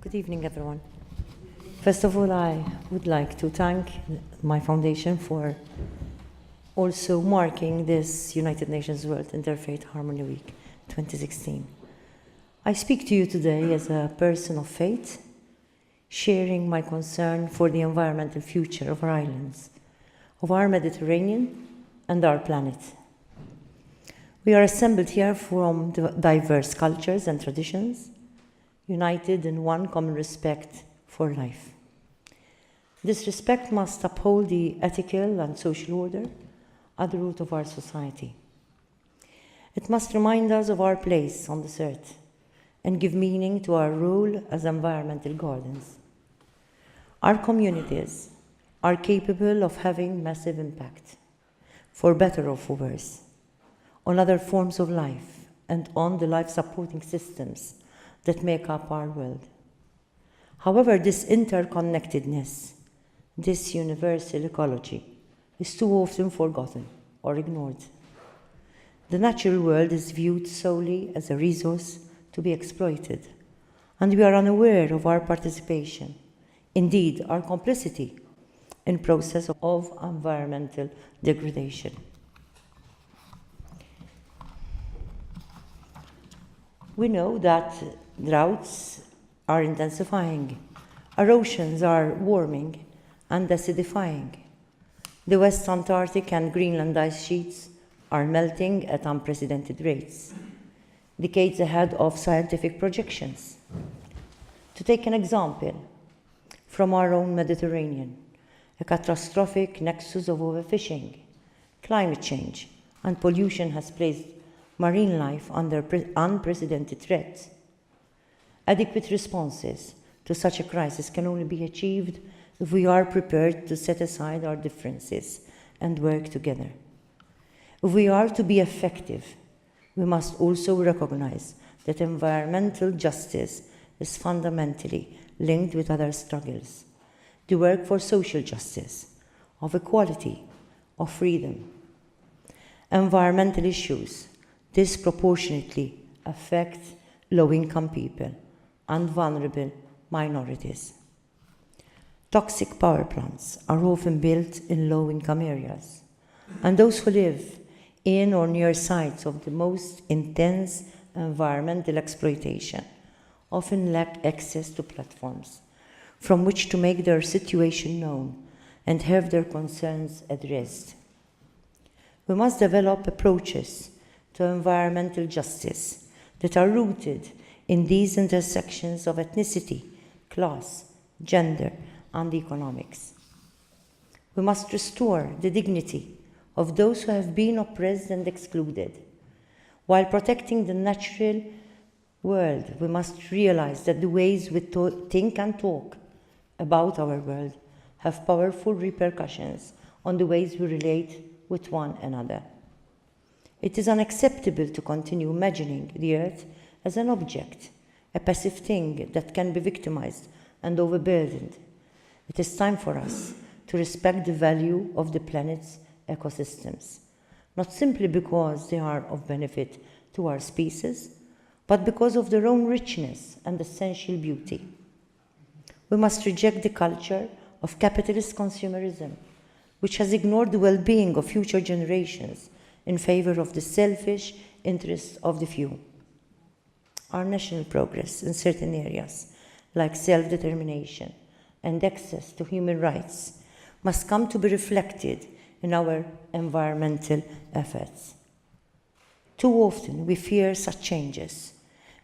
Good evening, everyone. First of all, I would like to thank my foundation for also marking this United Nations World Interfaith Harmony Week 2016. I speak to you today as a person of faith, sharing my concern for the environmental future of our islands, of our Mediterranean and our planet. We are assembled here from diverse cultures and traditions, united in one common respect for life. This respect must uphold the ethical and social order at the root of our society. It must remind us of our place on this earth and give meaning to our role as environmental guardians. Our communities are capable of having massive impact, for better or for worse, on other forms of life and on the life-supporting systems that make up our world. However, this interconnectedness, this universal ecology, is too often forgotten or ignored. The natural world is viewed solely as a resource to be exploited, and we are unaware of our participation, indeed our complicity, in process of environmental degradation. We know that droughts are intensifying, our oceans are warming and acidifying. The West Antarctic and Greenland ice sheets are melting at unprecedented rates, decades ahead of scientific projections. To take an example from our own Mediterranean, a catastrophic nexus of overfishing, climate change, and pollution has placed marine life under unprecedented threat. Adequate responses to such a crisis can only be achieved if we are prepared to set aside our differences and work together. If we are to be effective, we must also recognize that environmental justice is fundamentally linked with other struggles, the work for social justice, of equality, of freedom. Environmental issues disproportionately affect low-income people and vulnerable minorities. Toxic power plants are often built in low-income areas, and those who live in or near sites of the most intense environmental exploitation often lack access to platforms from which to make their situation known and have their concerns addressed. We must develop approaches to environmental justice that are rooted in these intersections of ethnicity, class, gender, and economics. We must restore the dignity of those who have been oppressed and excluded. While protecting the natural world, we must realize that the ways we think and talk about our world have powerful repercussions on the ways we relate with one another. It is unacceptable to continue imagining the earth as an object, a passive thing that can be victimized and overburdened. It is time for us to respect the value of the planet's ecosystems, not simply because they are of benefit to our species, but because of their own richness and essential beauty. We must reject the culture of capitalist consumerism, which has ignored the well-being of future generations in favor of the selfish interests of the few. Our national progress in certain areas, like self-determination and access to human rights, must come to be reflected in our environmental efforts. Too often we fear such changes.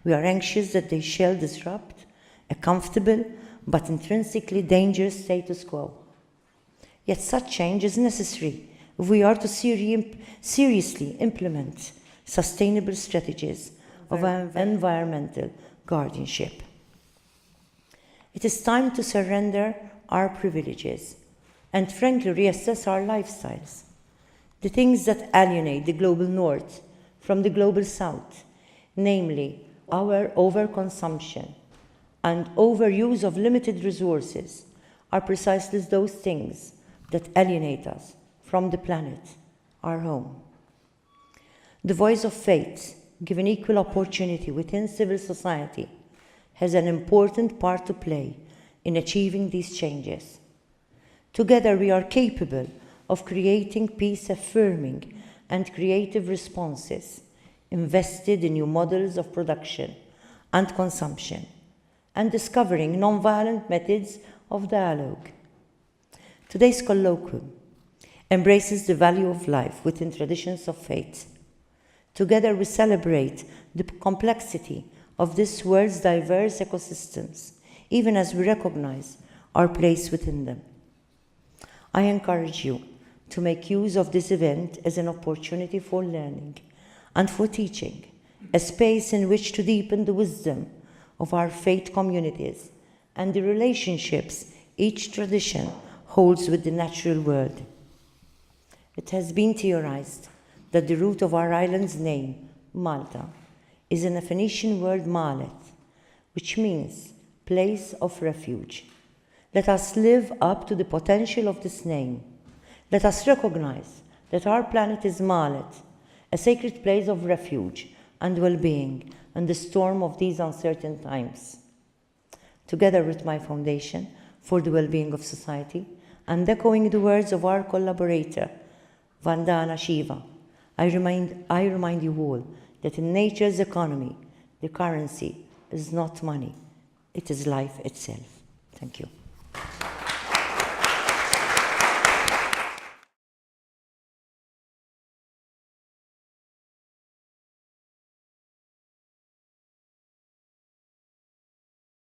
We are anxious that they shall disrupt a comfortable but intrinsically dangerous status quo. Yet such change is necessary if we are to seriously implement sustainable strategies of environmental guardianship. It is time to surrender our privileges and frankly reassess our lifestyles. The things that alienate the global north from the global south, namely our overconsumption and overuse of limited resources, are precisely those things that alienate us from the planet, our home. The voice of faith, given equal opportunity within civil society, has an important part to play in achieving these changes. Together we are capable of creating peace-affirming and creative responses invested in new models of production and consumption, and discovering non-violent methods of dialogue. Today's colloquium embraces the value of life within traditions of faith. Together we celebrate the complexity of this world's diverse ecosystems, even as we recognize our place within them. I encourage you to make use of this event as an opportunity for learning and for teaching, a space in which to deepen the wisdom of our faith communities and the relationships each tradition holds with the natural world. It has been theorized that the root of our island's name, Malta, is in a Phoenician word Malet, which means place of refuge. Let us live up to the potential of this name. Let us recognize that our planet is Malet, a sacred place of refuge and well-being in the storm of these uncertain times. Together with my Foundation for the Well-being of Society, and echoing the words of our collaborator, Vandana Shiva, I remind you all that in nature's economy, the currency is not money, it is life itself. Thank you.